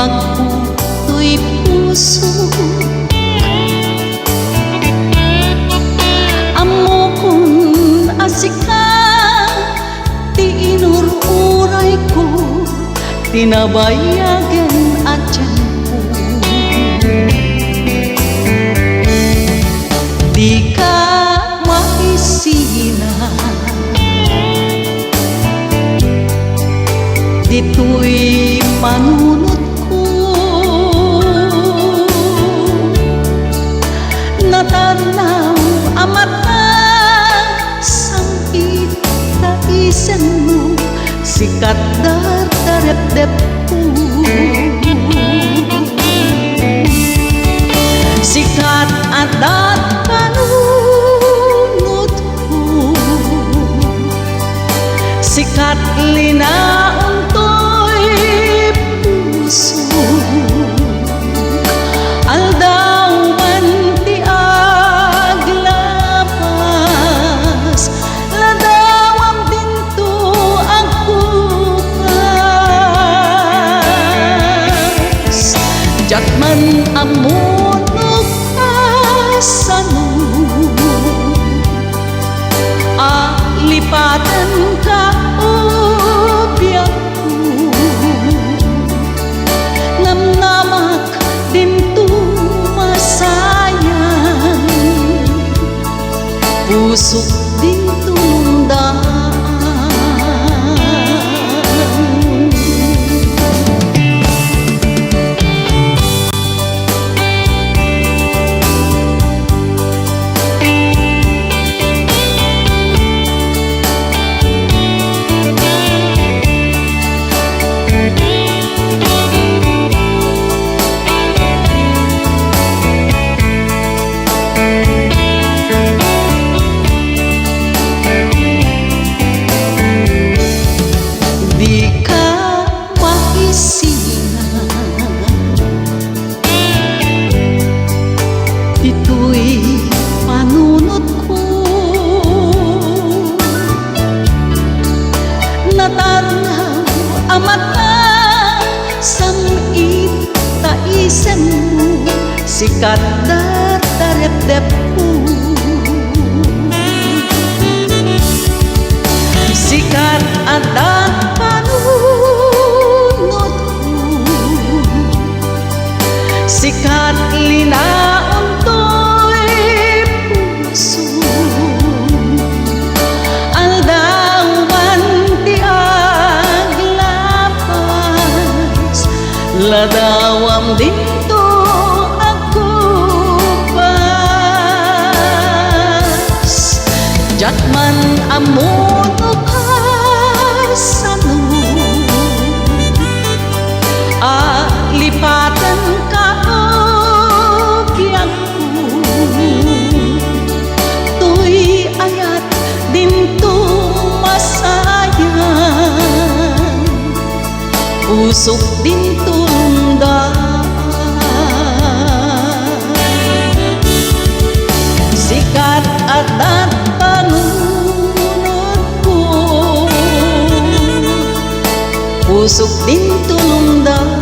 magputo'y puso. Amo kung asika ti inururay ko, tinabayagan at tiyan ko. Di ka maisina, dito'y panunot ko. Natanaw ang mata sang itaisen mo, sikat dardarep-dep ko. Sikat at panunot ko, sikat linaon to'y puso. Aldaw man ti aglapas, ladawam dinto ang kupas. Diyak man amunok asano, lipatan ka o biyak ko. Namnamak dinto masayang, pusok dinto daan. Dito'y panunot ko, natanaw ang mata sang itaisen mo, sikat dardarep-dep ko. Sikat at panunot ko, sikat linaon to'y puso. Aldawan ti aglapas, ladawam dinto ang kupas. Diyak man amunok asano, lipatan ka o biyak ko. To'y ayat dinto masayang, pusok dinto daan. Sikat at panunot ko, pusok dinto daan.